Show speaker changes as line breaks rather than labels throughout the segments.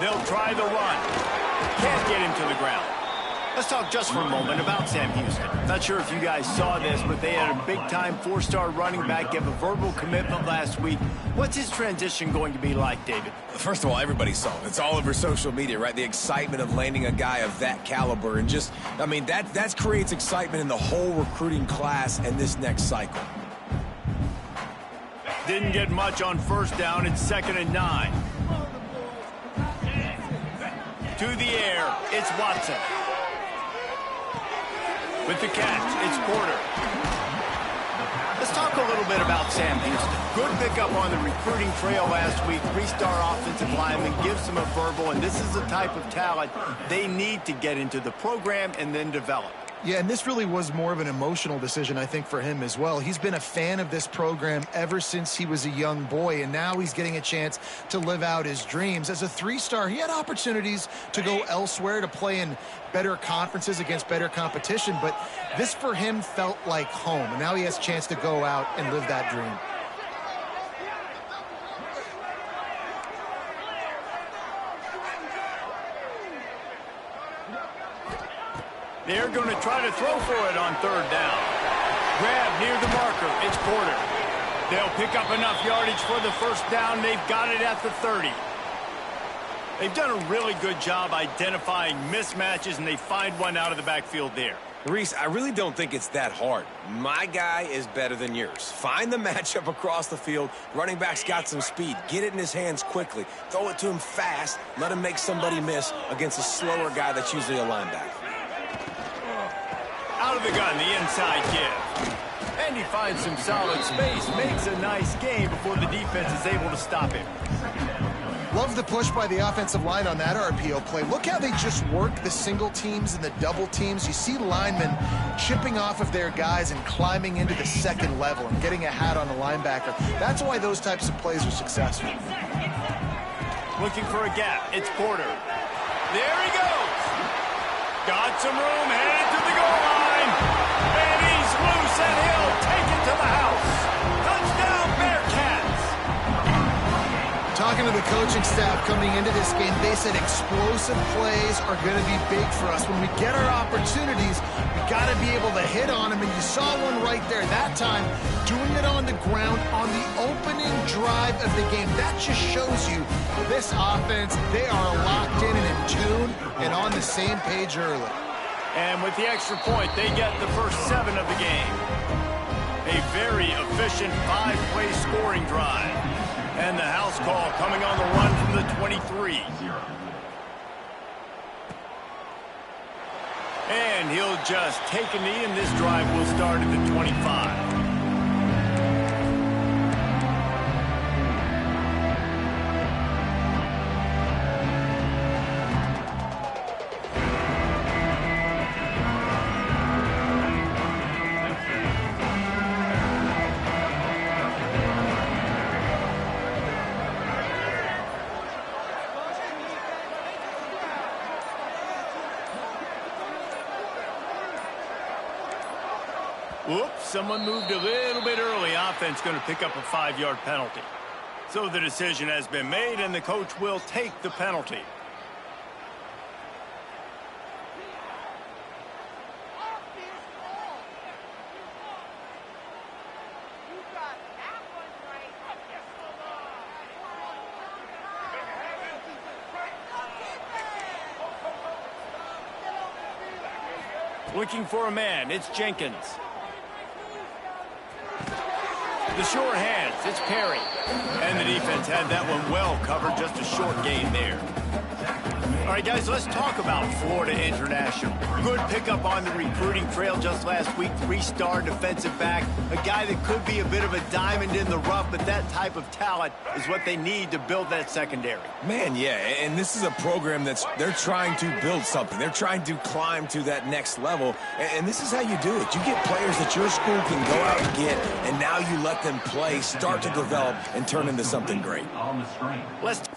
They'll try the run. Can't get him to the ground. Let's talk just for a moment about Sam Houston. Not sure if you guys saw this, but they had a big-time four-star running back give a verbal commitment last week. What's his transition going to be like, David?
First of all, everybody saw it. It's all over social media, right? The excitement of landing a guy of that caliber. And just, I mean, that creates excitement in the whole recruiting class and this next cycle.
Didn't get much on first down. It's 2nd and 9. To the air, it's Watson. With the catch, it's Porter. Let's talk a little bit about Sam Houston. Good pickup on the recruiting trail last week. 3-star offensive lineman gives them a verbal, and this is the type of talent they need to get into the program and then develop.
Yeah, and this really was more of an emotional decision, I think, for him as well. He's been a fan of this program ever since he was a young boy, and now he's getting a chance to live out his dreams. As a 3-star, he had opportunities to go elsewhere, to play in better conferences against better competition, but this for him felt like home, and now he has a chance to go out and live that dream.
They're going to try to throw for it on 3rd down. Grab near the marker. It's Porter. They'll pick up enough yardage for the 1st down. They've got it at the 30. They've done a really good job identifying mismatches, and they find one out of the backfield there.
Reese, I really don't think it's that hard. My guy is better than yours. Find the matchup across the field. Running back's got some speed. Get it in his hands quickly. Throw it to him fast. Let him make somebody miss against a slower guy that's usually a linebacker.
Out of the gun, the inside give. And he finds some solid space, makes a nice gain before the defense is able to stop him.
Love the push by the offensive line on that RPO play. Look how they just work the single teams and the double teams. You see linemen chipping off of their guys and climbing into the 2nd level and getting a hat on the linebacker. That's why those types of plays are successful.
Looking for a gap. It's Porter. There he goes. Got some room, headed to the goal line. And he's loose, and he'll take it to the house. Touchdown, Bearcats.
Talking to the coaching staff coming into this game, they said explosive plays are going to be big for us. When we get our opportunities, we got to be able to hit on them. And you saw one right there that time, doing it on the ground on the opening drive of the game. That just shows you this offense, they are locked in and in tune and on the same page early.
And with the extra point, they get the first 7 of the game. A very efficient 5-play scoring drive. And the house call coming on the run from the 23. And he'll just take a knee, and this drive will start at the 25. Whoops, someone moved a little bit early. Offense going to pick up a 5-yard penalty. So the decision has been made, and the coach will take the penalty. Looking for a man, it's Jenkins. The short hands, it's Perry. And the defense had that one well covered, just a short gain there. All right, guys, let's talk about Florida International. Good pickup on the recruiting trail just last week. 3-star defensive back. A guy that could be a bit of a diamond in the rough, but that type of talent is what they need to build that secondary.
Man, yeah, and this is a program they're trying to build something. They're trying to climb to that next level, and this is how you do it. You get players that your school can go out and get, and now you let them play, start to develop, and turn into something great.
Let's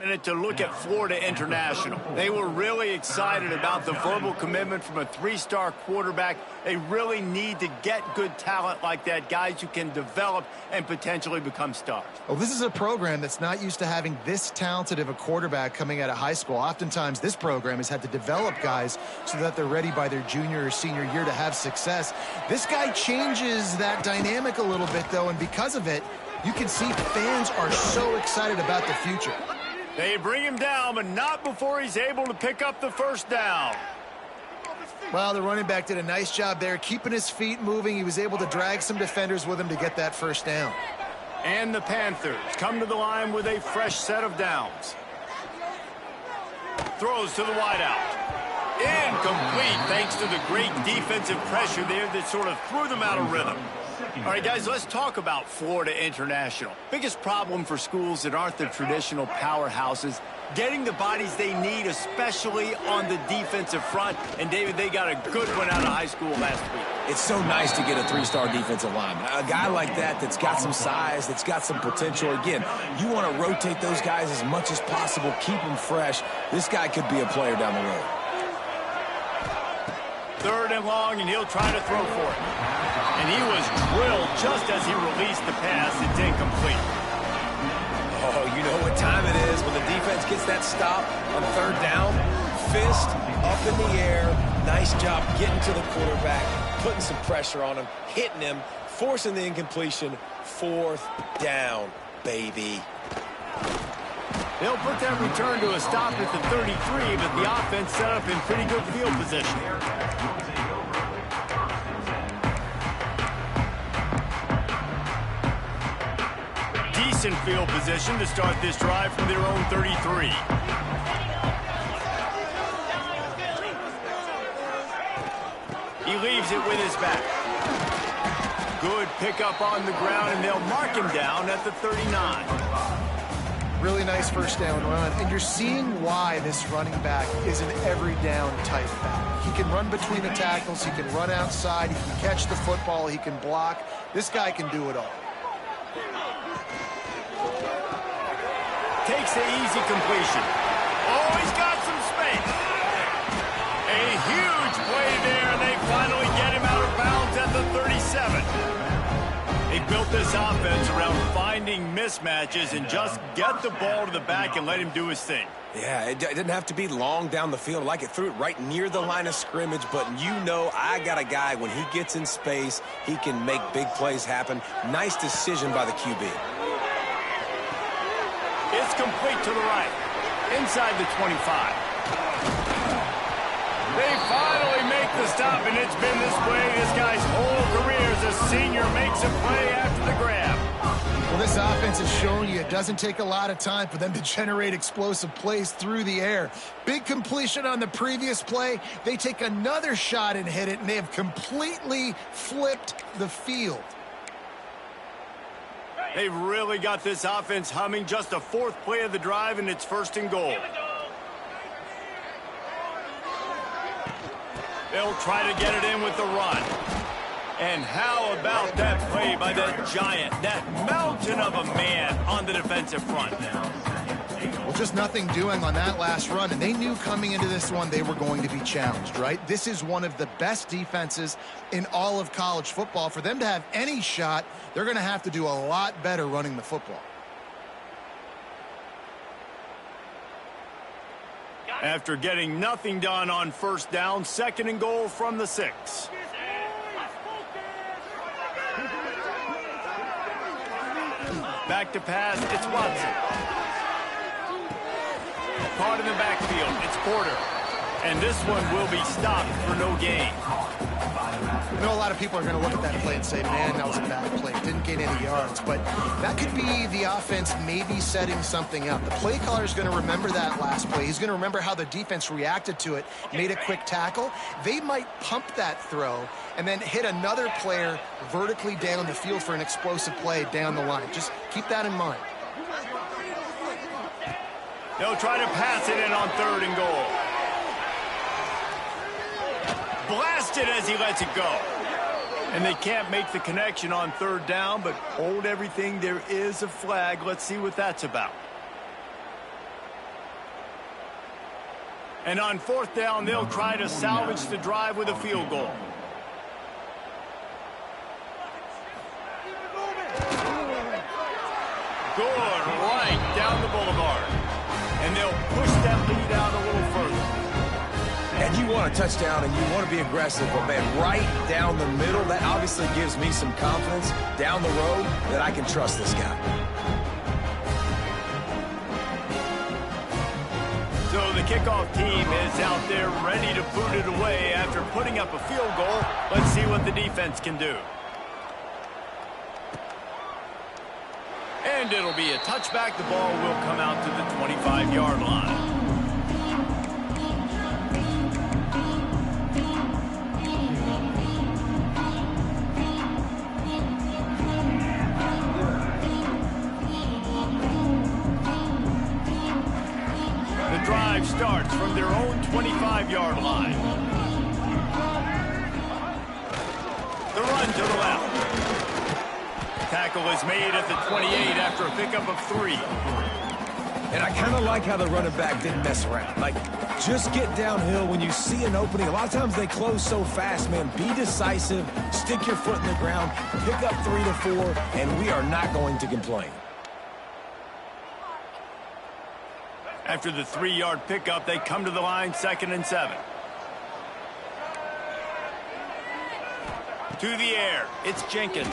Minute to look at Florida International. They were really excited about the verbal commitment from a three-star quarterback. They really need to get good talent like that, guys who can develop and potentially become stars.
Well, this is a program that's not used to having this talented of a quarterback coming out of high school. Oftentimes, this program has had to develop guys so that they're ready by their junior or senior year to have success. This guy changes that dynamic a little bit, though, and because of it, you can see fans are so excited about the future.
They bring him down, but not before he's able to pick up the first down.
Well, the running back did a nice job there, keeping his feet moving. He was able to drag some defenders with him to get that first down.
And the Panthers come to the line with a fresh set of downs. Throws to the wideout. Incomplete, thanks to the great defensive pressure there that sort of threw them out of rhythm. All right, guys, let's talk about Florida International. Biggest problem for schools that aren't the traditional powerhouses, getting the bodies they need, especially on the defensive front. And, David, they got a good one out of high school last week.
It's so nice to get a three-star defensive lineman. A guy like that's got some size, that's got some potential. Again, you want to rotate those guys as much as possible, keep them fresh. This guy could be a player down the road.
3rd and long, and he'll try to throw for it. And he was drilled just as he released the pass. It's incomplete.
Oh, you know what time it is when the defense gets that stop on 3rd down. Fist up in the air. Nice job getting to the quarterback, putting some pressure on him, hitting him, forcing the incompletion. 4th down, baby.
They'll put that return to a stop at the 33, but the offense set up in pretty good field position. Decent field position to start this drive from their own 33. He leaves it with his back. Good pickup on the ground, and they'll mark him down at the 39.
Really nice first down run, and you're seeing why this running back is an every down type back. He can run between the tackles, he can run outside, he can catch the football, he can block. This guy can do it all.
Takes the easy completion. Oh, he's got some space. A huge play there, and they finally get him out of bounds at the 37. They built this offense around finding mismatches and just get the ball to the back and let him do his thing.
Yeah, it didn't have to be long down the field. Like, it threw it right near the line of scrimmage, but you know I got a guy, when he gets in space, he can make big plays happen. Nice decision by the QB.
It's complete to the right, inside the 25. They finally make the stop, and it's been this way this guy's whole career as a senior. Makes a play after the grab.
Well, this offense is showing you it doesn't take a lot of time for them to generate explosive plays through the air. Big completion on the previous play. They take another shot and hit it, and they have completely flipped the field.
They've really got this offense humming. Just a 4th play of the drive, and it's 1st and goal. They'll try to get it in with the run. And how about that play by that giant, that mountain of a man on the defensive front?
Well, just nothing doing on that last run, and they knew coming into this one they were going to be challenged, right? This is one of the best defenses in all of college football. For them to have any shot, they're going to have to do a lot better running the football.
After getting nothing done on 1st down, 2nd and goal from the 6. Back to pass, it's Watson. Caught in the backfield, it's Porter. And this one will be stopped for no gain.
I know a lot of people are going to look at that play and say, man, that was a bad play. Didn't gain any yards. But that could be the offense maybe setting something up. The play caller is going to remember that last play. He's going to remember how the defense reacted to it, made a quick tackle. They might pump that throw and then hit another player vertically down the field for an explosive play down the line. Just keep that in mind.
They'll try to pass it in on 3rd and goal. Blasted as he lets it go. And they can't make the connection on 3rd down, but hold everything. There is a flag. Let's see what that's about. And on 4th down, they'll try to salvage the drive with a field goal. Good, right down the boulevard. And they'll push that lead out a little further.
And you want a touchdown and you want to be aggressive, but man, right down the middle, that obviously gives me some confidence down the road that I can trust this guy.
So the kickoff team is out there ready to boot it away after putting up a field goal. Let's see what the defense can do. And it'll be a touchback. The ball will come out to the 25-yard line. The drive starts from their own 25-yard line. The run to the left. Tackle is made at the 28 after a pickup of 3.
And I kind of like how the running back didn't mess around. Like, just get downhill when you see an opening. A lot of times they close so fast, man. Be decisive, stick your foot in the ground, pick up 3 to 4, and we are not going to complain.
After the 3-yard pickup, they come to the line, 2nd and 7. To the air, it's Jenkins.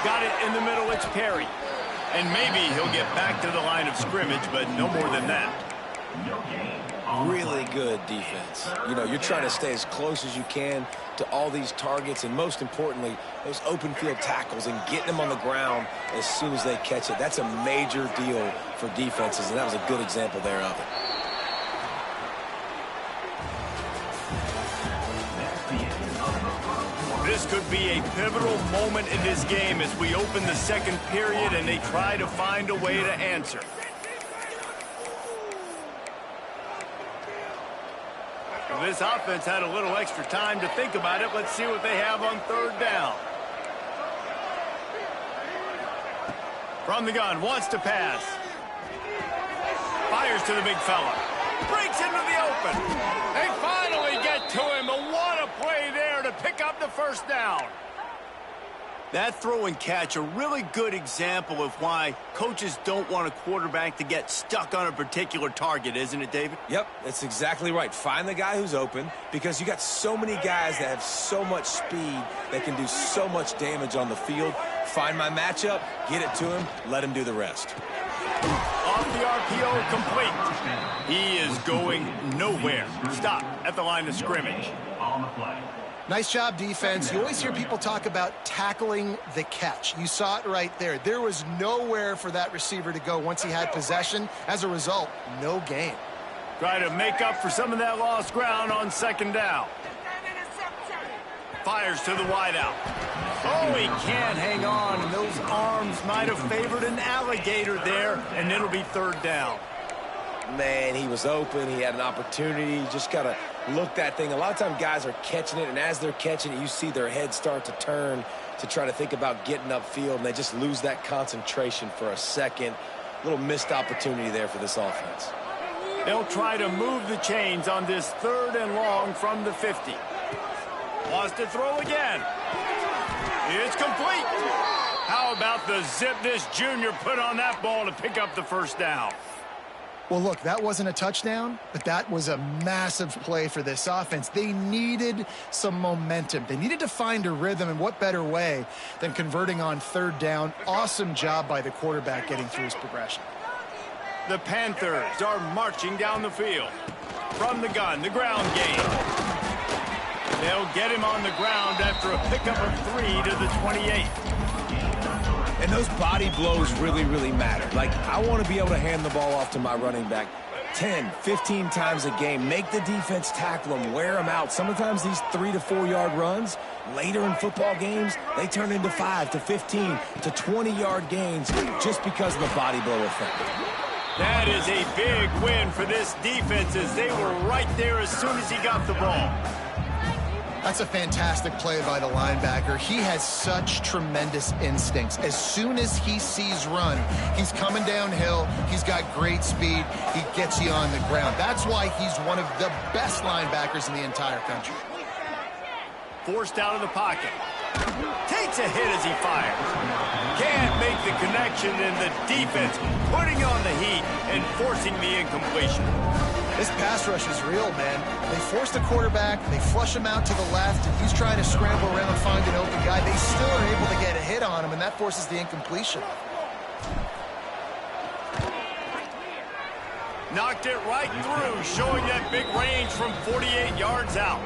Got it in the middle, it's Perry. And maybe he'll get back to the line of scrimmage, but no more than that.
Really good defense. You know, you're trying to stay as close as you can to all these targets, and most importantly, those open field tackles and getting them on the ground as soon as they catch it. That's a major deal for defenses, and that was a good example there of it.
This could be a pivotal moment in this game as we open the second period and they try to find a way to answer. This offense had a little extra time to think about it. Let's see what they have on 3rd down. From the gun, wants to pass. Fires to the big fella. Breaks into the open. They finally get to him, but what a play there to pick up the 1st down. That throw and catch, a really good example of why coaches don't want a quarterback to get stuck on a particular target, isn't it, David?
Yep, that's exactly right. Find the guy who's open, because you got so many guys that have so much speed that can do so much damage on the field. Find my matchup, get it to him, let him do the rest.
Off the RPO, complete. He is going nowhere. Stop at the line of scrimmage.
Nice job, defense. You always hear people talk about tackling the catch. You saw it right there. There was nowhere for that receiver to go once he had possession. As a result, no gain.
Try to make up for some of that lost ground on 2nd down. Fires to the wideout. Oh, he can't hang on, and those arms might have favored an alligator there, and it'll be 3rd down.
Man, he was open. He had an opportunity. You just got to look that thing. A lot of times guys are catching it, and as they're catching it, you see their head start to turn to try to think about getting upfield, and they just lose that concentration for a second. Little missed opportunity there for this offense.
They'll try to move the chains on this 3rd and long from the 50. Wants to throw again. It's complete. How about the Zipness Jr. put on that ball to pick up the 1st down?
Well, look, that wasn't a touchdown, but that was a massive play for this offense. They needed some momentum. They needed to find a rhythm, and what better way than converting on 3rd down. Awesome job by the quarterback getting through his progression.
The Panthers are marching down the field. From the gun, the ground game. They'll get him on the ground after a pickup of 3 to the 28.
And those body blows really, really matter. Like, I want to be able to hand the ball off to my running back 10, 15 times a game. Make the defense tackle them, wear them out. Sometimes these 3 to 4 yard runs, later in football games, they turn into 5 to 15 to 20-yard gains just because of the body blow effect.
That is a big win for this defense as they were right there as soon as he got the ball.
That's a fantastic play by the linebacker. He has such tremendous instincts. As soon as he sees run, he's coming downhill. He's got great speed. He gets you on the ground. That's why he's one of the best linebackers in the entire country.
Forced out of the pocket. Takes a hit as he fires. Can't make the connection, and the defense putting on the heat and forcing the incompletion.
This pass rush is real, man. They force the quarterback, they flush him out to the left, and he's trying to scramble around, find an open guy. They still are able to get a hit on him, and that forces the incompletion.
Knocked it right through, showing that big range from 48 yards out.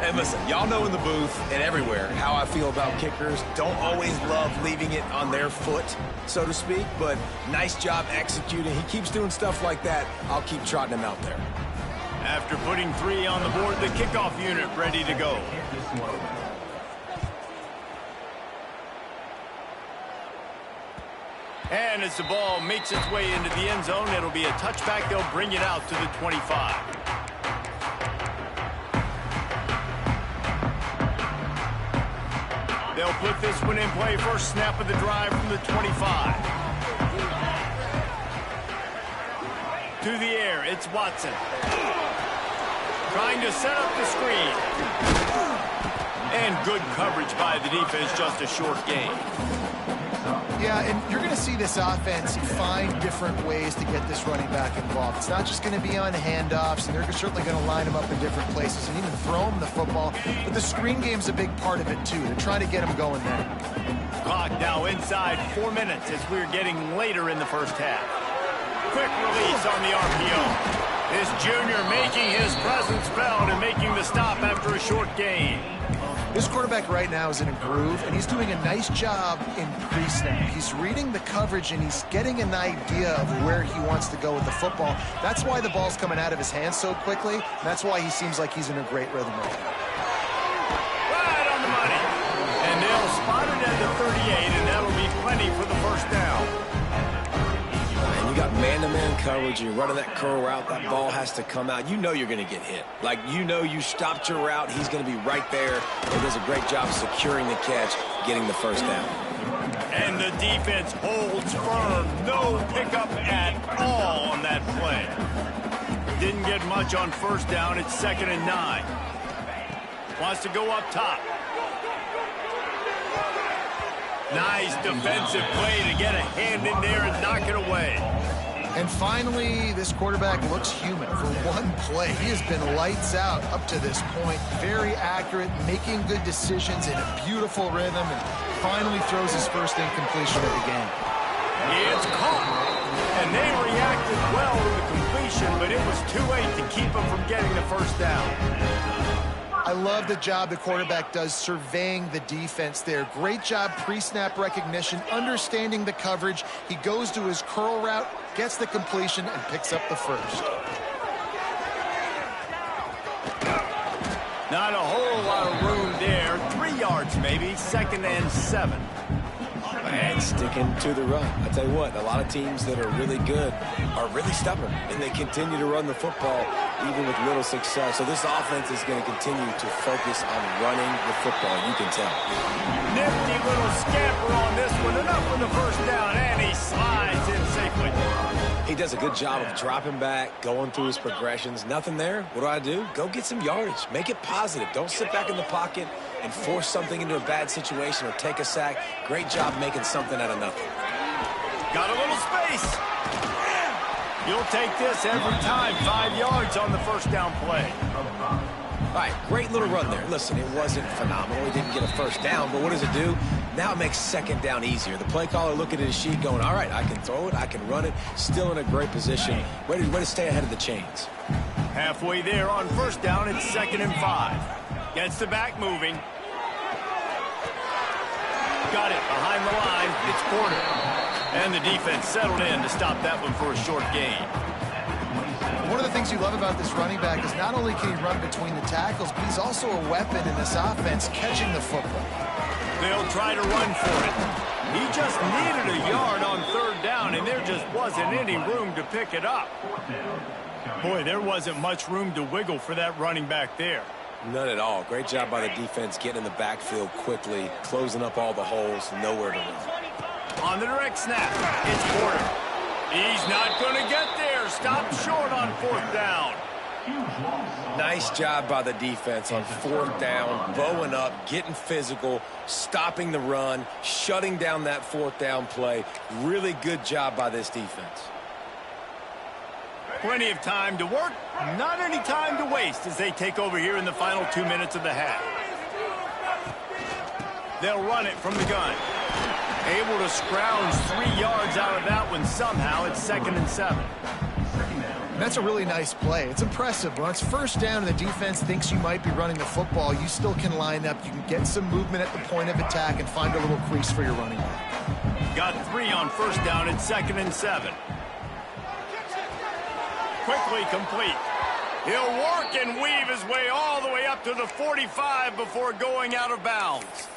And listen, y'all know in the booth and everywhere how I feel about kickers. Don't always love leaving it on their foot, so to speak, but nice job executing. He keeps doing stuff like that. I'll keep trotting him out there.
After putting 3 on the board, the kickoff unit ready to go. And as the ball makes its way into the end zone, it'll be a touchback. They'll bring it out to the 25. They'll put this one in play. First snap of the drive from the 25. To the air, it's Watson. Trying to set up the screen. And good coverage by the defense, just a short gain.
Yeah, and you're going to see this offense find different ways to get this running back involved. It's not just going to be on handoffs, and they're certainly going to line him up in different places and even throw him the football. But the screen game's a big part of it, too. They're trying to get him going there.
Clock now inside 4 minutes as we're getting later in the first half. Quick release on the RPO. This junior making his presence felt and making the stop after a short gain.
This quarterback right now is in a groove, and he's doing a nice job in pre-snap. He's reading the coverage, and he's getting an idea of where he wants to go with the football. That's why the ball's coming out of his hands so quickly, and that's why he seems like he's in a great rhythm right now.
Right on the money. And they'll spot it at the 38, and that'll be plenty for the first down.
And you got man-to-man coverage, you're running that curl route, that ball has to come out. You know you're going to get hit. Like, you know you stopped your route, he's going to be right there, and does a great job securing the catch, getting the first down.
And the defense holds firm. No pickup at all on that play. Didn't get much on first down. It's 2nd and 9. Wants to go up top. Nice defensive play to get a hand in there and knock it away.
And finally, this quarterback looks human for one play. He has been lights out up to this point. Very accurate, making good decisions in a beautiful rhythm, and finally throws his first incompletion of the game.
It's caught. And they reacted well to the completion, but it was too late to keep him from getting the first down.
I love the job the quarterback does surveying the defense there. Great job pre-snap recognition, understanding the coverage. He goes to his curl route, gets the completion, and picks up the first.
Not a whole lot of room there. 3 yards maybe, 2nd and 7.
And sticking to the run. I tell you what, a lot of teams that are really good are really stubborn, and they continue to run the football even with little success. So this offense is going to continue to focus on running the football, you can tell.
Nifty little scamper on this one. Enough for the first down, and he slides in safely.
He does a good job of dropping back, going through his progressions. Nothing there. What do? Go get some yardage. Make it positive. Don't sit back in the pocket and force something into a bad situation or take a sack. Great job making something out of nothing.
Got a little space. You'll take this every time. 5 yards on the first down play.
All right, great little run there. Listen, it wasn't phenomenal. He didn't get a first down, but what does it do? Now it makes 2nd down easier. The play caller looking at his sheet going, all right, I can throw it, I can run it. Still in a great position. Way to stay ahead of the chains.
Halfway there on first down, it's 2nd and 5. Gets the back moving. Got it behind the line. It's Porter. And the defense settled in to stop that one for a short gain.
One of the things you love about this running back is not only can he run between the tackles, but he's also a weapon in this offense catching the football.
They'll try to run for it. He just needed a yard on 3rd down, and there just wasn't any room to pick it up. Boy, there wasn't much room to wiggle for that running back there.
None at all. Great job by the defense getting in the backfield quickly, closing up all the holes, nowhere to run.
On the direct snap, it's Porter. He's not going to get there. Stop short on 4th down.
Nice job by the defense on 4th down, bowing up, getting physical, stopping the run, shutting down that 4th down play. Really good job by this defense.
Plenty of time to work, not any time to waste as they take over here in the final 2 minutes of the half. They'll run it from the gun. Able to scrounge 3 yards out of that one somehow. It's 2nd and 7.
That's a really nice play. It's impressive. When it's 1st down and the defense thinks you might be running the football, you still can line up. You can get some movement at the point of attack and find a little crease for your running back.
Got 3 on 1st down. It's 2nd and 7. Quickly complete. He'll work and weave his way all the way up to the 45 before going out of bounds.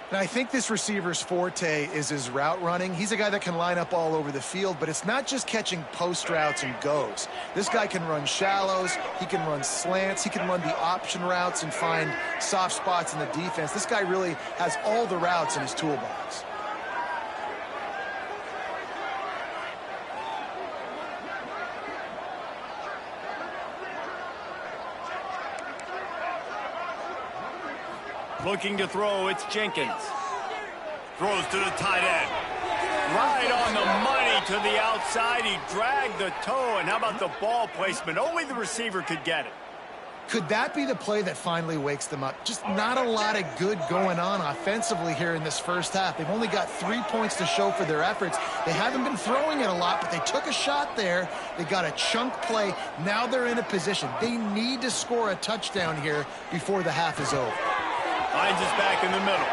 And I think this receiver's forte is his route running. He's a guy that can line up all over the field, but it's not just catching post routes and goes. This guy can run shallows, he can run slants, he can run the option routes and find soft spots in the defense. This guy really has all the routes in his toolbox.
Looking to throw, it's Jenkins. Throws to the tight end. Right on the money to the outside. He dragged the toe, and how about the ball placement? Only the receiver could get it.
Could that be the play that finally wakes them up? Just not a lot of good going on offensively here in this first half. They've only got 3 points to show for their efforts. They haven't been throwing it a lot, but they took a shot there. They got a chunk play. Now they're in a position. They need to score a touchdown here before the half is over.
Finds us back in the middle.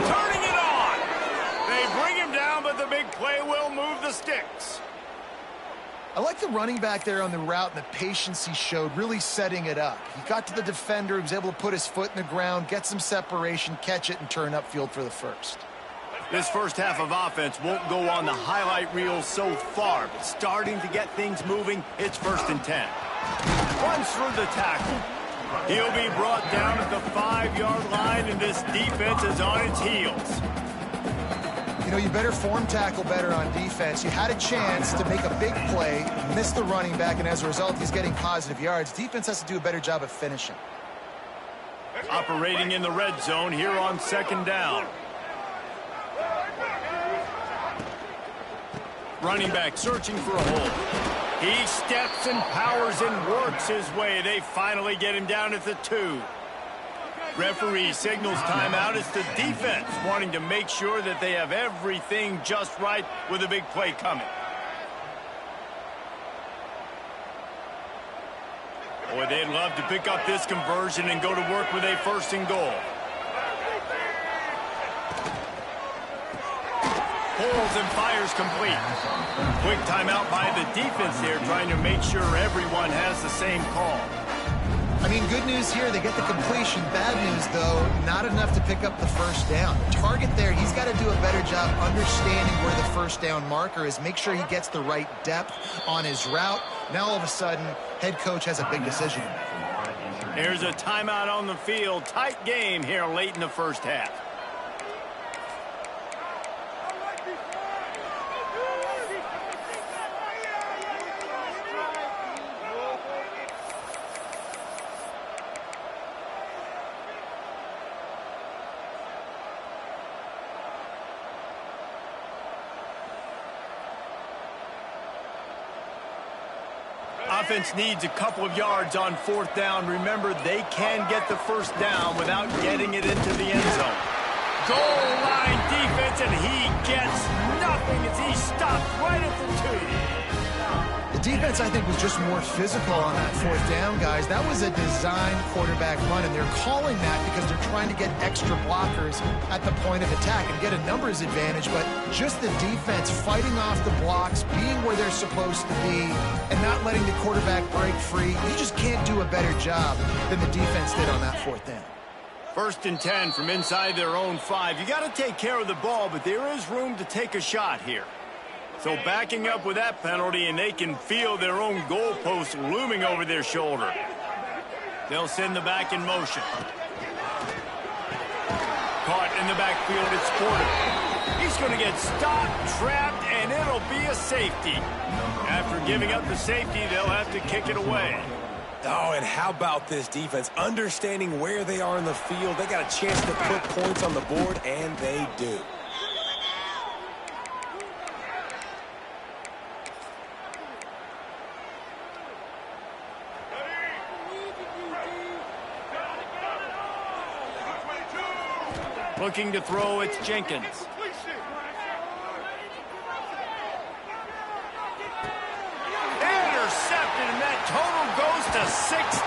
Turning it on! They bring him down, but the big play will move the sticks.
I like the running back there on the route and the patience he showed, really setting it up. He got to the defender, he was able to put his foot in the ground, get some separation, catch it, and turn upfield for the first.
This first half of offense won't go on the highlight reel so far, but starting to get things moving, it's 1st and 10. Runs through the tackle. He'll be brought down at the 5-yard line, and this defense is on its heels.
You know, you better form tackle better on defense. You had a chance to make a big play, missed the running back, and as a result, he's getting positive yards. Defense has to do a better job of finishing.
Operating in the red zone here on 2nd down. Running back searching for a hole. He steps and powers and works his way. They finally get him down at the 2. Referee signals timeout. It's the defense wanting to make sure that they have everything just right with a big play coming. Boy, they'd love to pick up this conversion and go to work with a 1st and goal. Pulls and fires complete. Quick timeout by the defense here, trying to make sure everyone has the same call.
I mean, good news here, they get the completion. Bad news, though, not enough to pick up the 1st down. The target there, he's got to do a better job understanding where the 1st down marker is, make sure he gets the right depth on his route. Now, all of a sudden, head coach has a big decision.
Here's a timeout on the field. Tight game here late in the first half. Offense needs a couple of yards on 4th down. Remember, they can get the 1st down without getting it into the end zone. Goal line defense, and he gets nothing as he stopped right at the 2.
The defense, I think, was just more physical on that 4th down, guys. That was a designed quarterback run, and they're calling that because they're trying to get extra blockers at the point of attack and get a numbers advantage, but just the defense fighting off the blocks, being where they're supposed to be, and not letting the quarterback break free. You just can't do a better job than the defense did on that 4th down.
1st and 10 from inside their own 5. You got to take care of the ball, but there is room to take a shot here. So backing up with that penalty, and they can feel their own goalpost looming over their shoulder. They'll send the back in motion. Caught in the backfield, it's Porter. He's going to get stopped, trapped, and it'll be a safety. After giving up the safety, they'll have to kick it away.
Oh, and how about this defense? Understanding where they are in the field. They got a chance to put points on the board, and they do.
Looking to throw, it's Jenkins. Intercepted, and that total goes to 16.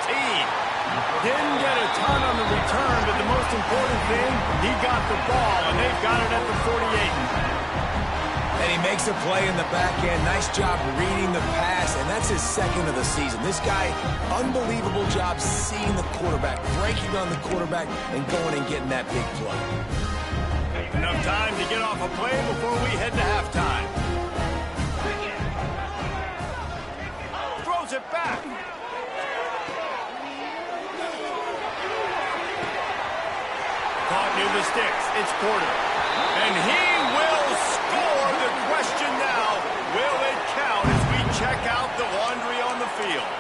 Didn't get a ton on the return, but the most important thing, he got the ball, and they've got it at the 48.
And he makes a play in the back end. Nice job reading the pass, and that's his second of the season. This guy, unbelievable job seeing the quarterback, breaking on the quarterback, and going and getting that big play.
Enough time to get off a play before we head to halftime. Throws it back. Caught near the sticks. It's Porter. And he will score. The question now, will it count as we check out the laundry on the field?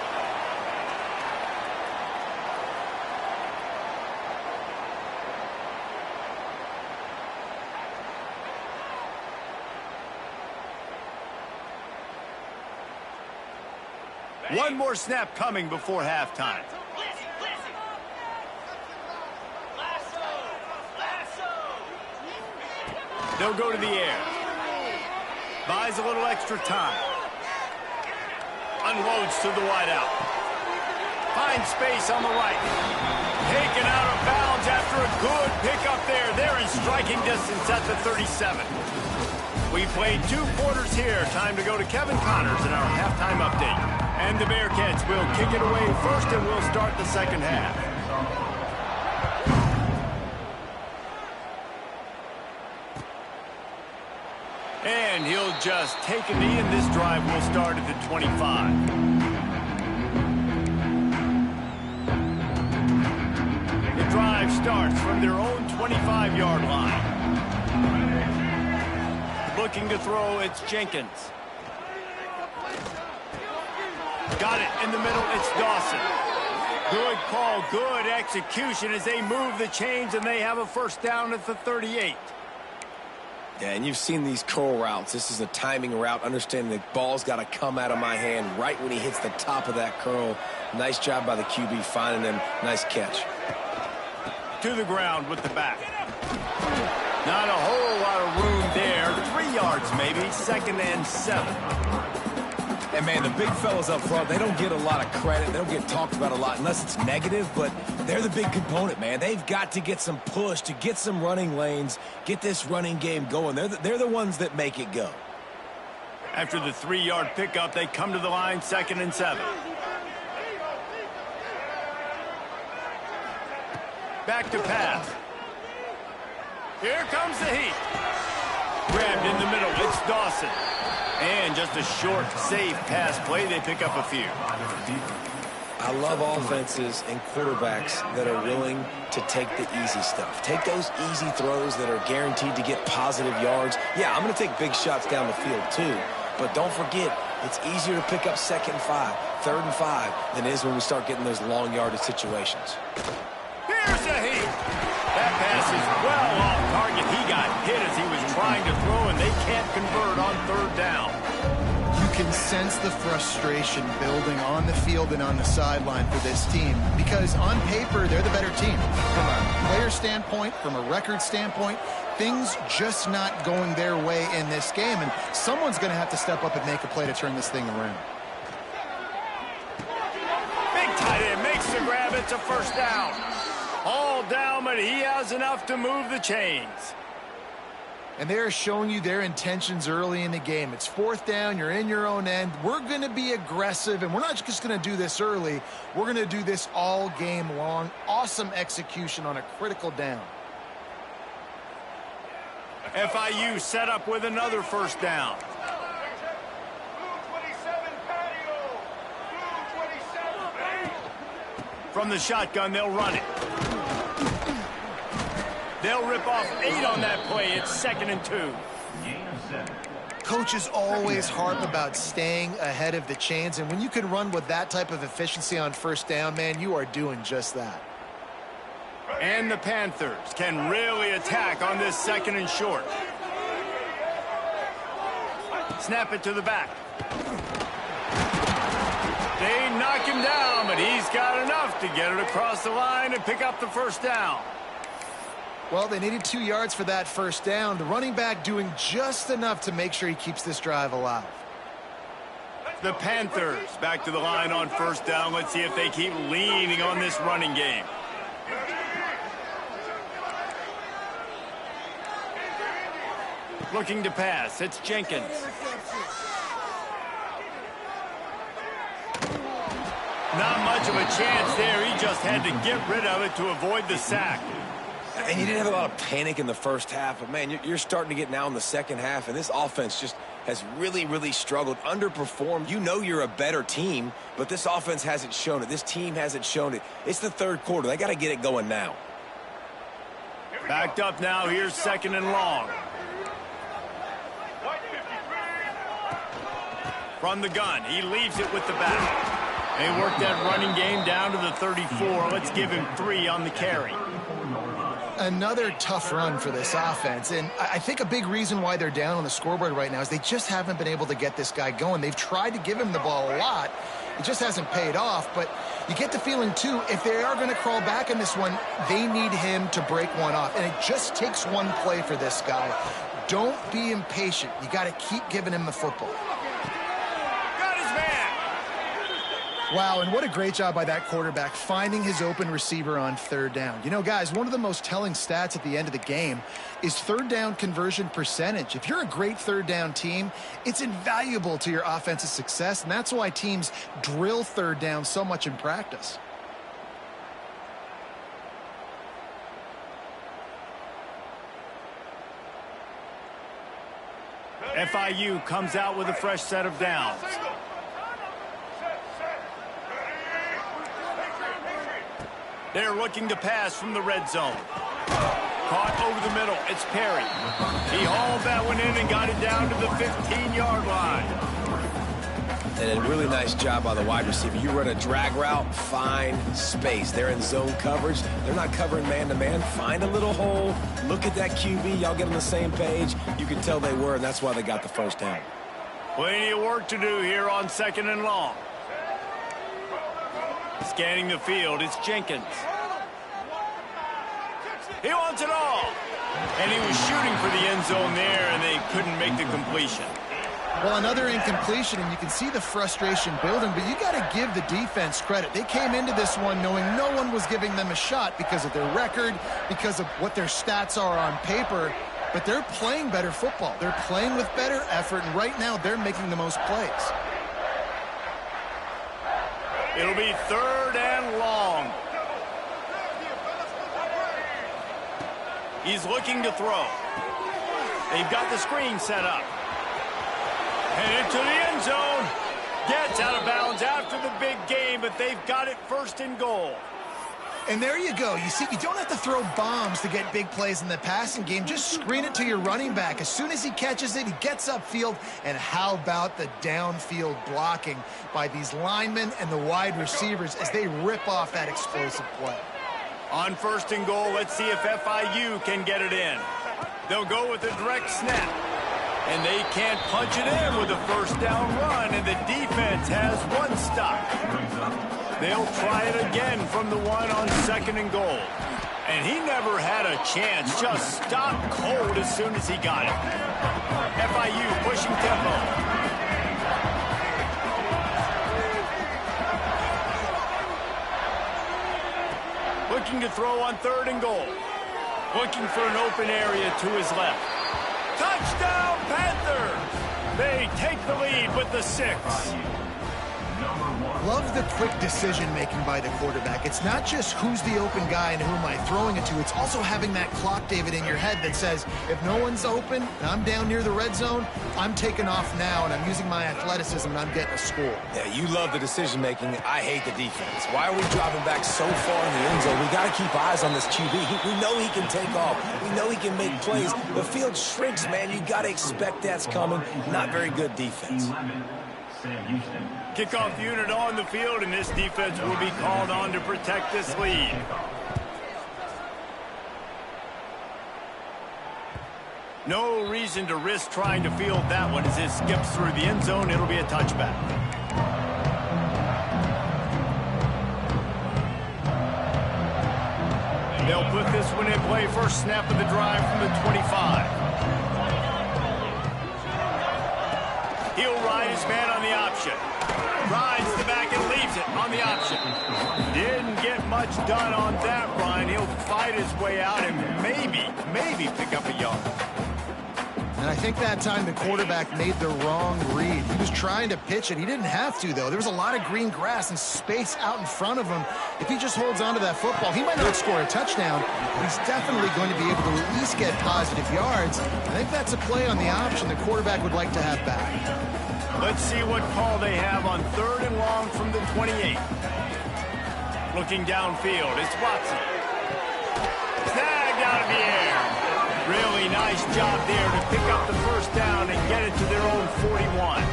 One more snap coming before halftime. They'll go to the air. Buys a little extra time. Unloads to the wideout. Finds space on the right. Taken out of bounds after a good pickup there. They're in striking distance at the 37. We played 2 quarters here. Time to go to Kevin Connors in our halftime update. And the Bearcats will kick it away first, and we'll start the second half. And he'll just take a knee, and this drive will start at the 25. The drive starts from their own 25-yard line. Looking to throw, it's Jenkins. Got it in the middle, it's Dawson. Good call, good execution as they move the chains, and they have a first down at the 38.
Yeah, and you've seen these curl routes. This is a timing route, understanding the ball's got to come out of my hand right when he hits the top of that curl. Nice job by the QB finding him. Nice catch.
To the ground with the back. Not a whole lot of room there. 3 yards maybe, 2nd and 7.
And, man, the big fellas up front, they don't get a lot of credit. They don't get talked about a lot unless it's negative, but they're the big component, man. They've got to get some push to get some running lanes, get this running game going. They're the ones that make it go.
After the 3-yard pickup, they come to the line, 2nd and 7. Back to pass. Here comes the heat. Grabbed in the middle, it's Dawson. And just a short, safe pass play. They pick up a few.
I love offenses and quarterbacks that are willing to take the easy stuff. Take those easy throws that are guaranteed to get positive yards. Yeah, I'm going to take big shots down the field too. But don't forget, it's easier to pick up 2nd and 5, 3rd and 5 than it is when we start getting those long yardage situations.
Here's a heat. That pass is well off target. He got hit as he was trying to throw, and they can't convert on 3rd down.
You can sense the frustration building on the field and on the sideline for this team because on paper, they're the better team. From a player standpoint, from a record standpoint, things just not going their way in this game, and someone's going to have to step up and make a play to turn this thing around.
Big tight end makes the grab. It's a first down. All down, but he has enough to move the chains.
And they're showing you their intentions early in the game. It's 4th down. You're in your own end. We're going to be aggressive, and we're not just going to do this early. We're going to do this all game long. Awesome execution on a critical down.
FIU set up with another first down. From the shotgun, they'll run it. They'll rip off 8 on that play. It's 2nd and 2.
Coaches always harp about staying ahead of the chains, and when you can run with that type of efficiency on first down, man, you are doing just that.
And the Panthers can really attack on this 2nd and short. Snap it to the back. They knock him down, but he's got enough to get it across the line and pick up the first down.
Well, they needed 2 yards for that first down. The running back doing just enough to make sure he keeps this drive alive.
The Panthers back to the line on first down. Let's see if they keep leaning on this running game. Looking to pass. It's Jenkins. Not much of a chance there. He just had to get rid of it to avoid the sack.
And you didn't have a lot of panic in the first half, but, man, you're starting to get now in the second half, and this offense just has really, really struggled, underperformed. You know you're a better team, but this offense hasn't shown it. This team hasn't shown it. It's the third quarter. They got to get it going now.
Backed up now. Here's 2nd and long. From the gun, he leaves it with the back. They work that running game down to the 34. Let's give him 3 on the carry.
Another tough run for this offense, and I think a big reason why they're down on the scoreboard right now is they just haven't been able to get this guy going. They've tried to give him the ball a lot. It just hasn't paid off, but you get the feeling, too, if they are going to crawl back in this one, they need him to break one off, and it just takes one play for this guy. Don't be impatient. You got to keep giving him the football. Wow, and what a great job by that quarterback finding his open receiver on third down. You know, guys, one of the most telling stats at the end of the game is third down conversion percentage. If you're a great third down team, it's invaluable to your offensive success, and that's why teams drill third down so much in practice.
FIU comes out with a fresh set of downs. They're looking to pass from the red zone. Caught over the middle. It's Perry. He hauled that one in and got it down to the 15-yard line.
And a really nice job by the wide receiver. You run a drag route, find space. They're in zone coverage. They're not covering man-to-man. Find a little hole. Look at that QB. Y'all get on the same page. You can tell they were, and that's why they got the first down.
Plenty of work to do here on 2nd and long. Scanning the field, it's Jenkins. He wants it all. And he was shooting for the end zone there, and they couldn't make the completion.
Well, another incompletion, and you can see the frustration building, but you got to give the defense credit. They came into this one knowing no one was giving them a shot because of their record, because of what their stats are on paper, but they're playing better football. They're playing with better effort, and right now they're making the most plays.
It'll be 3rd and long. He's looking to throw. They've got the screen set up. And into the end zone. Gets out of bounds after the big game, but they've got it 1st and goal.
And there you go. You see, you don't have to throw bombs to get big plays in the passing game. Just screen it to your running back. As soon as he catches it, he gets upfield. And how about the downfield blocking by these linemen and the wide receivers as they rip off that explosive play?
On 1st and goal, let's see if FIU can get it in. They'll go with a direct snap. And they can't punch it in with a first down run, and the defense has one stop. They'll try it again from the one on 2nd and goal. And he never had a chance, just stopped cold as soon as he got it. FIU pushing tempo. Looking to throw on 3rd and goal. Looking for an open area to his left. Touchdown, Panthers! They take the lead with the 6.
Love the quick decision-making by the quarterback. It's not just who's the open guy and who am I throwing it to. It's also having that clock, David, in your head that says, if no one's open and I'm down near the red zone, I'm taking off now and I'm using my athleticism and I'm getting a score.
Yeah, you love the decision-making. I hate the defense. Why are we dropping back so far in the end zone? We got to keep eyes on this QB. We know he can take off. We know he can make plays. The field shrinks, man. You got to expect that's coming. Not very good defense.
Kickoff unit on the field, and this defense will be called on to protect this lead. No reason to risk trying to field that one as it skips through the end zone. It'll be a touchback. They'll put this one in play. First snap of the drive from the 25. He'll ride his man on the option. Rides the back and leaves it on the option. Didn't get much done on that run. He'll fight his way out and maybe pick up a yard.
And I think that time the quarterback made the wrong read. He was trying to pitch it. He didn't have to, though. There was a lot of green grass and space out in front of him. If he just holds on to that football, he might not score a touchdown, but he's definitely going to be able to at least get positive yards. I think that's a play on the option the quarterback would like to have back.
Let's see what call they have on 3rd and long from the 28. Looking downfield, it's Watson. Snagged out of the air. Really nice job there to pick up the first down and get it to their own 41.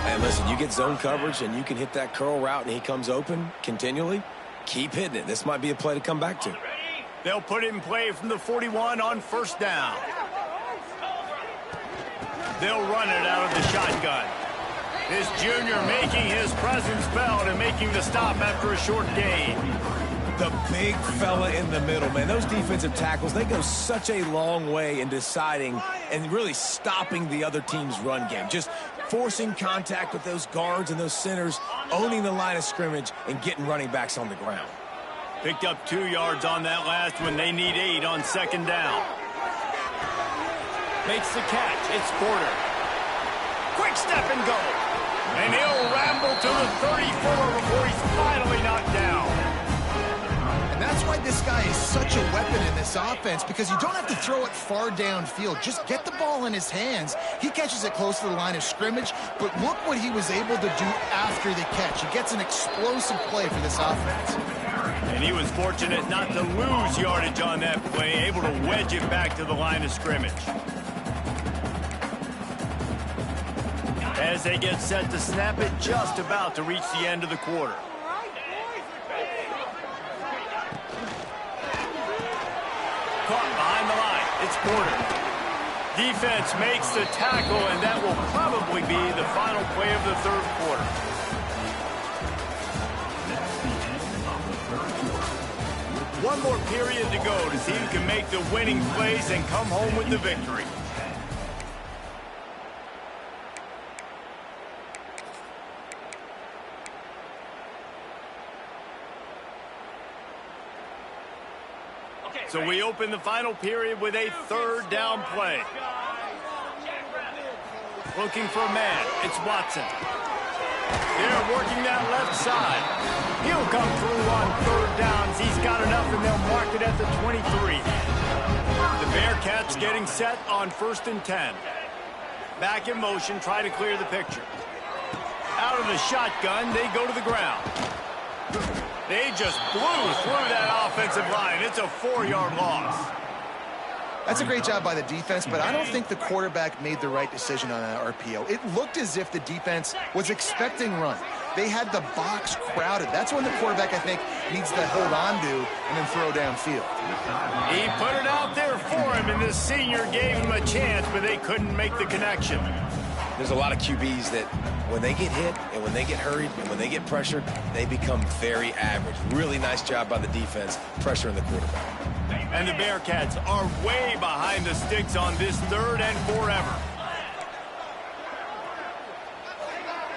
And listen, you get zone coverage and you can hit that curl route and he comes open continually. Keep hitting it. This might be a play to come back to.
They'll put it in play from the 41 on first down. They'll run it out of the shotgun. This junior making his presence felt and making the stop after a short gain.
The big fella in the middle, man. Those defensive tackles, they go such a long way in deciding and really stopping the other team's run game. Just forcing contact with those guards and those centers, owning the line of scrimmage, and getting running backs on the ground.
Picked up 2 yards on that last one. They need 8 on second down. Makes the catch. It's Porter. Quick step and go. And he'll ramble to the 34 before he's finally knocked down.
And that's why this guy is such a weapon in this offense, because you don't have to throw it far downfield. Just get the ball in his hands. He catches it close to the line of scrimmage, but look what he was able to do after the catch. He gets an explosive play for this offense.
And he was fortunate not to lose yardage on that play, able to wedge it back to the line of scrimmage. As they get set to snap it, just about to reach the end of the quarter. Caught behind the line. It's Porter. Defense makes the tackle, and that will probably be the final play of the third quarter. One more period to go to see who can make the winning plays and come home with the victory. So we open the final period with a third down play. Looking for a man. It's Watson. They're working that left side. He'll come through on third downs. He's got enough, and they'll mark it at the 23. The Bearcats getting set on 1st and 10. Back in motion, try to clear the picture. Out of the shotgun, they go to the ground. They just blew through that offensive line. It's a 4-yard loss.
That's a great job by the defense, but I don't think the quarterback made the right decision on that RPO. It looked as if the defense was expecting run. They had the box crowded. That's when the quarterback, I think, needs to hold on to and then throw downfield.
He put it out there for him, and this senior gave him a chance, but they couldn't make the connection.
There's a lot of QBs that when they get hit and when they get hurried and when they get pressured, they become very average. Really nice job by the defense, pressuring the quarterback.
And the Bearcats are way behind the sticks on this 3rd and forever.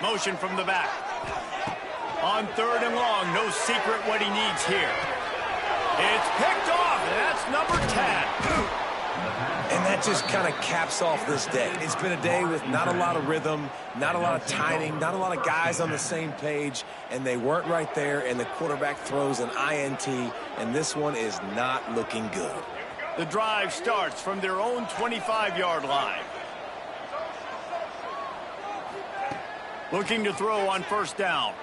Motion from the back. On 3rd and long, no secret what he needs here. It's picked off, and that's number 10.
And that just kind of caps off this day. It's been a day with not a lot of rhythm, not a lot of timing, not a lot of guys on the same page, and they weren't right there, and the quarterback throws an INT, and this one is not looking good.
The drive starts from their own 25-yard line. Looking to throw on first down.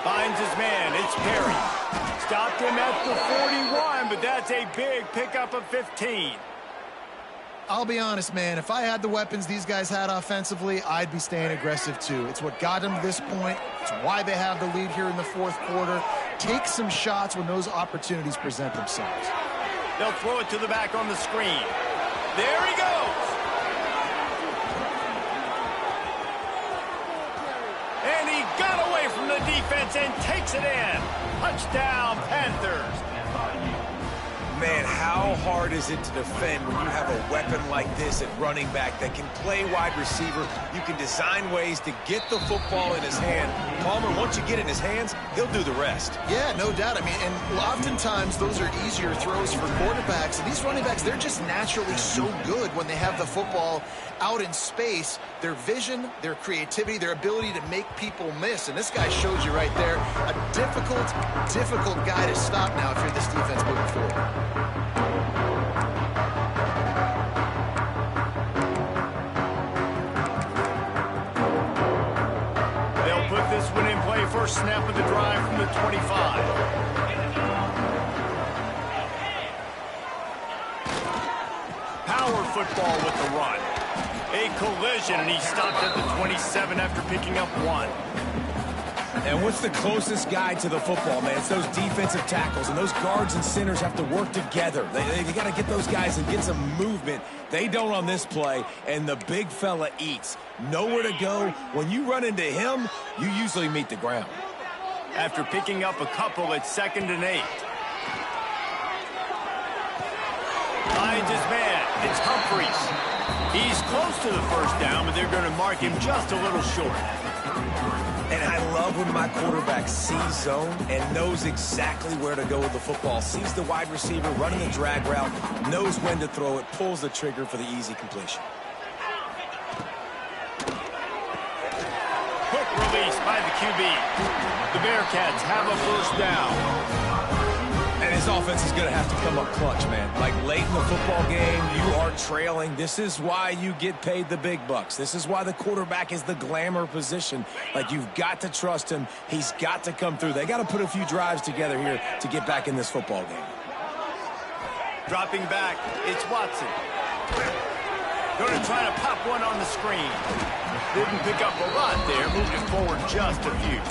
Finds his man. It's Perry. Stopped him at the 41, but that's a big pickup of 15.
I'll be honest, man. If I had the weapons these guys had offensively, I'd be staying aggressive too. It's what got them to this point. It's why they have the lead here in the fourth quarter. Take some shots when those opportunities present themselves.
They'll throw it to the back on the screen. There he goes. And he got away from the defense and takes it in. Touchdown, Panthers.
Man, how hard is it to defend when you have a weapon like this at running back that can play wide receiver? You can design ways to get the football in his hand. Palmer, once you get it in his hands, he'll do the rest.
Yeah, no doubt. I mean, and oftentimes those are easier throws for quarterbacks. And these running backs, they're just naturally so good when they have the football out in space. Their vision, their creativity, their ability to make people miss. And this guy shows you right there a difficult guy to stop now if you're this defense moving forward.
They'll put this one in play. First snap of the drive from the 25. Power football with the run. A collision, and he stopped at the 27 after picking up one.
And what's the closest guy to the football, man? It's those defensive tackles, and those guards and centers have to work together. They got to get those guys and get some movement. They don't on this play, and the big fella eats. Nowhere to go. When you run into him, you usually meet the ground.
After picking up a couple at 2nd and 8. Finds his man. It's Humphries. He's close to the first down, but they're going to mark him just a little short.
And I love when my quarterback sees zone and knows exactly where to go with the football. Sees the wide receiver running the drag route, knows when to throw it, pulls the trigger for the easy completion.
Quick release by the QB. The Bearcats have a first down.
And his offense is going to have to come up clutch, man. Like late in the football game, you are trailing. This is why you get paid the big bucks. This is why the quarterback is the glamour position. Like, you've got to trust him. He's got to come through. They got to put a few drives together here to get back in this football game.
Dropping back, it's Watson. Going to try to pop one on the screen. Didn't pick up a lot there. Moved it forward just a few.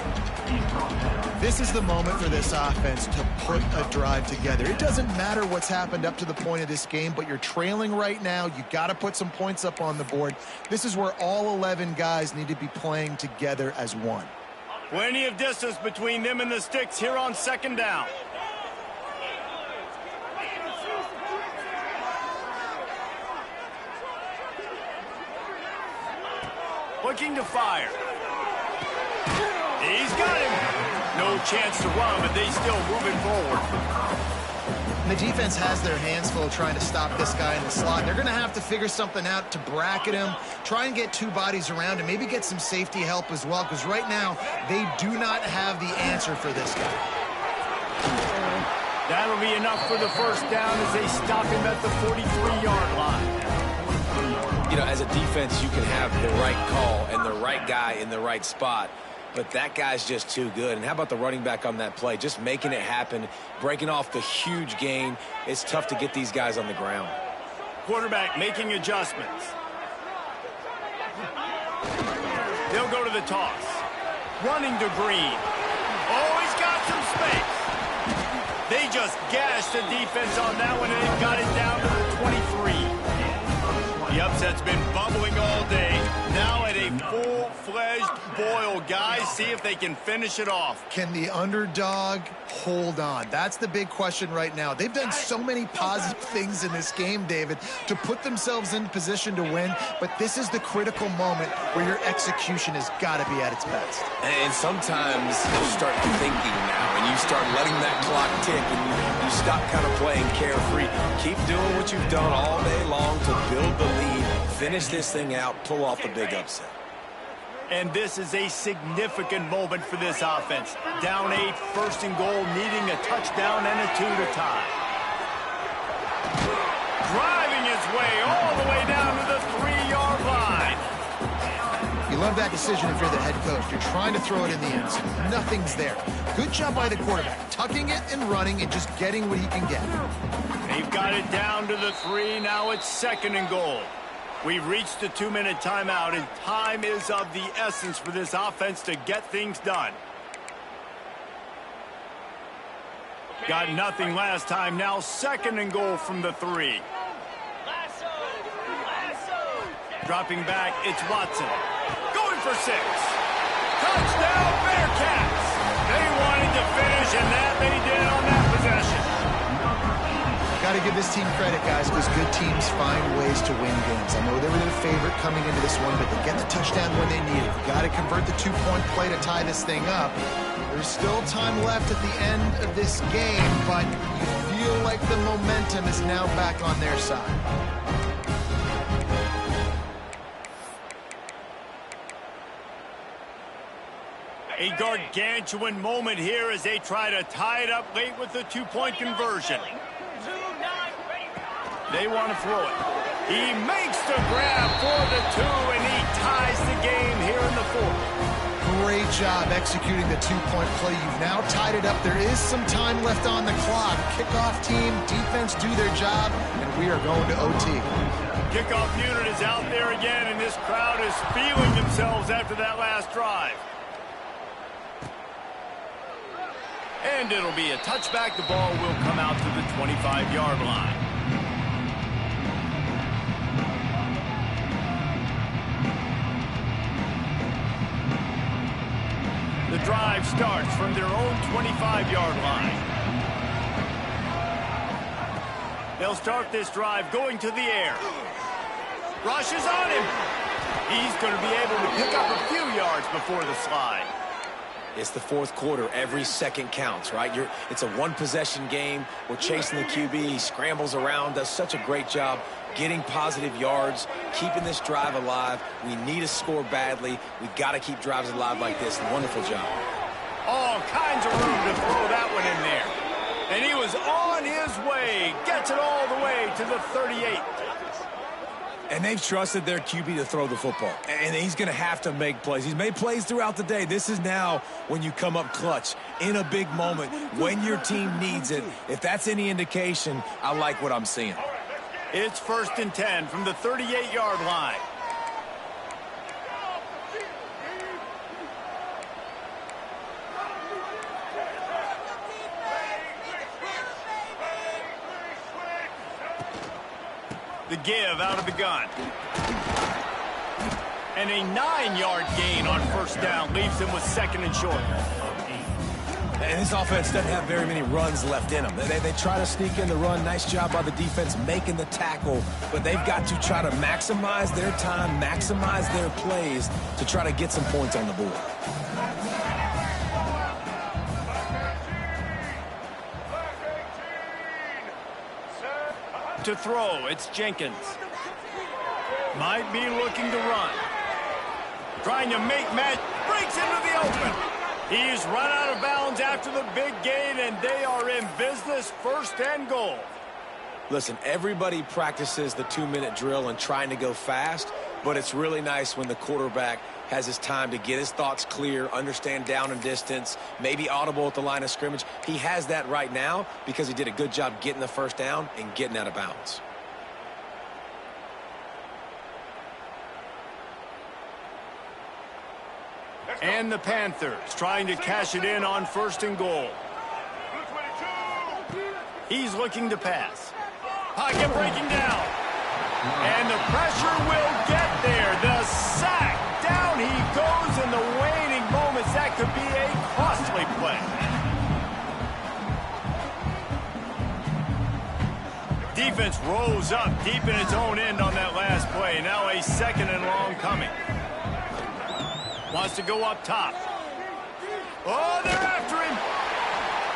This is the moment for this offense to put a drive together. It doesn't matter what's happened up to the point of this game, but you're trailing right now. You got to put some points up on the board. This is where all 11 guys need to be playing together as one.
Plenty of distance between them and the sticks here on 2nd down. Looking to fire. He's got him. No chance to run, but they still moving forward.
And the defense has their hands full trying to stop this guy in the slot. They're going to have to figure something out to bracket him, try and get two bodies around him, maybe get some safety help as well, because right now they do not have the answer for this guy.
That'll be enough for the first down as they stop him at the 43-yard line.
You know, as a defense, you can have the right call and the right guy in the right spot, but that guy's just too good. And how about the running back on that play? Just making it happen, breaking off the huge gain. It's tough to get these guys on the ground.
Quarterback making adjustments. They'll go to the toss. Running to Green. Oh, he's got some space. They just gashed the defense on that one, and they've got it down to the 23. The upset's been bubbling all day. Now at a full-fledged boil, guys. See if they can finish it off.
Can the underdog hold on? That's the big question right now. They've done so many positive things in this game, David, to put themselves in position to win, but this is the critical moment where your execution has got to be at its best.
And sometimes you start thinking now, and you start letting that clock tick, and you stop kind of playing carefree. Keep doing what you've done all day long to build the lead, finish this thing out, pull off the big upset.
And this is a significant moment for this offense. Down 8, first and goal, needing a touchdown and a 2 to tie. Driving his way all the way down to the 3-yard line.
You love that decision if you're the head coach. You're trying to throw it in the end zone. Nothing's there. Good job by the quarterback, tucking it and running and just getting what he can get.
They've got it down to the 3. Now it's second and goal. We've reached the 2-minute timeout, and time is of the essence for this offense to get things done. Got nothing last time. Now second and goal from the 3. Dropping back, it's Watson. Going for 6. Touchdown, Bearcats! They wanted to finish, and that they did on that possession.
Got to give this team credit, guys, because good teams find ways to win games. I know they were the favorite coming into this one, but they get the touchdown when they need it. You got to convert the 2-point play to tie this thing up. There's still time left at the end of this game, but you feel like the momentum is now back on their side.
A gargantuan moment here as they try to tie it up late with the 2-point conversion. They want to throw it. He makes the grab for the 2, and he ties the game here in the 4th.
Great job executing the 2-point play. You've now tied it up. There is some time left on the clock. Kickoff team, defense do their job, and we are going to OT.
Kickoff unit is out there again, and this crowd is feeling themselves after that last drive. And it'll be a touchback. The ball will come out to the 25-yard line. The drive starts from their own 25-yard line. They'll start this drive going to the air. Rush is on him. He's going to be able to pick up a few yards before the slide.
It's the 4th quarter. Every second counts, right? It's a one-possession game. We're chasing the QB. He scrambles around, does such a great job getting positive yards, keeping this drive alive. We need to score badly. We got to keep drives alive like this. Wonderful job.
All kinds of room to throw that one in there. And he was on his way. Gets it all the way to the 38.
And they've trusted their QB to throw the football. And he's going to have to make plays. He's made plays throughout the day. This is now when you come up clutch in a big moment when your team needs it. If that's any indication, I like what I'm seeing.
It's 1st and 10 from the 38-yard line. The give out of the gun. And a 9-yard gain on 1st down leaves him with 2nd and short.
And this offense doesn't have very many runs left in them. They try to sneak in the run. Nice job by the defense making the tackle. But they've got to try to maximize their time, maximize their plays to try to get some points on the board.
To throw, it's Jenkins. Might be looking to run. Trying to make match, breaks into the open. He's run out of bounds after the big gain, and they are in business, 1st and goal.
Listen, everybody practices the 2-minute drill and trying to go fast, but it's really nice when the quarterback has his time to get his thoughts clear, understand down and distance, maybe audible at the line of scrimmage. He has that right now because he did a good job getting the 1st down and getting out of bounds.
And the Panthers trying to cash it in on 1st and goal. He's looking to pass. Pocket breaking down. And the pressure will get there. The sack down Defense rolls up deep in its own end on that last play. Now a 2nd and long coming. Wants to go up top. Oh, they're after him.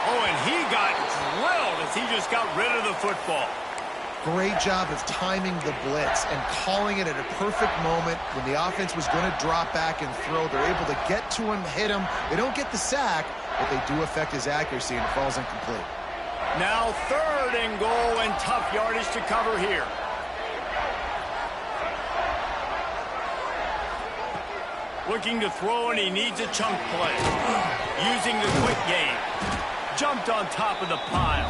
Oh, and he got drilled as he just got rid of the football.
Great job of timing the blitz and calling it at a perfect moment when the offense was going to drop back and throw. They're able to get to him, hit him. They don't get the sack, but they do affect his accuracy, and it falls incomplete.
Now 3rd and goal and tough yardage to cover here. Looking to throw, and he needs a chunk play. Using the quick game. Jumped on top of the pile.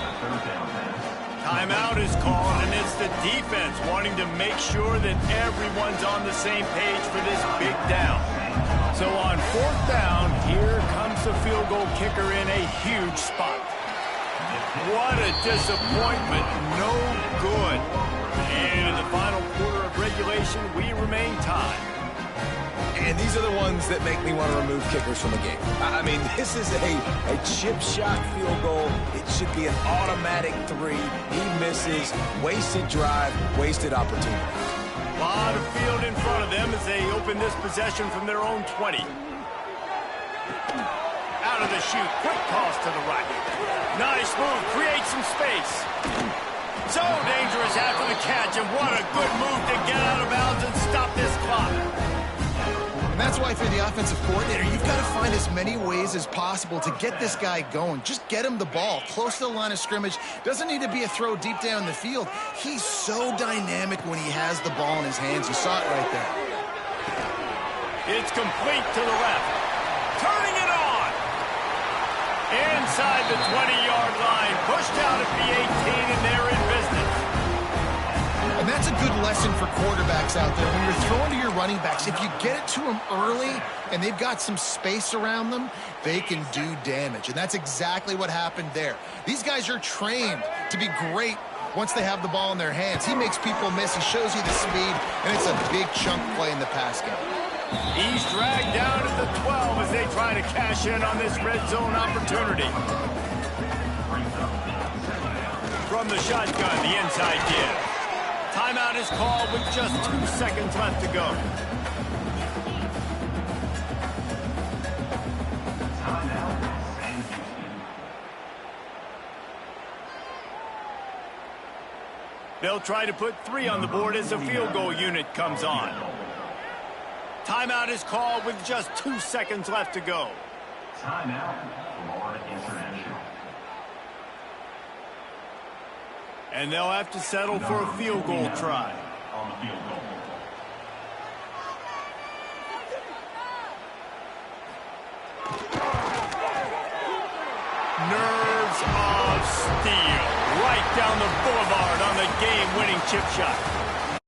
Timeout is called, and it's the defense wanting to make sure that everyone's on the same page for this big down. So on 4th down, here comes the field goal kicker in a huge spot. What a disappointment. No good. And in the final quarter of regulation, we remain tied.
And these are the ones that make me want to remove kickers from a game. I mean, this is a chip shot field goal. It should be an automatic 3. He misses. Wasted drive, wasted opportunity.
A lot of field in front of them as they open this possession from their own 20. Out of the chute, quick toss to the right. Nice move, creates some space. So dangerous after the catch, and what a good move to get out of bounds and stop this clock.
And that's why for the offensive coordinator, you've got to find as many ways as possible to get this guy going. Just get him the ball close to the line of scrimmage. Doesn't need to be a throw deep down the field. He's so dynamic when he has the ball in his hands. You saw it right there.
It's complete to the left. Turning it on. Inside the 20-yard line. Pushed out at the 18, and they're in business.
And that's a good lesson for quarterbacks out there. When you're throwing to your running backs, if you get it to them early and they've got some space around them, they can do damage. And that's exactly what happened there. These guys are trained to be great once they have the ball in their hands. He makes people miss. He shows you the speed, and it's a big chunk play in the pass game.
He's dragged down at the 12 as they try to cash in on this red zone opportunity. From the shotgun, the inside give. Timeout is called with just 2 seconds left to go. They'll try to put 3 on the board as the field goal unit comes on. Timeout is called with just 2 seconds left to go.
Timeout, Florida International.
And they'll have to settle for a field goal try.
On the field goal.
Nerves of steel. Right down the boulevard on the game-winning chip shot.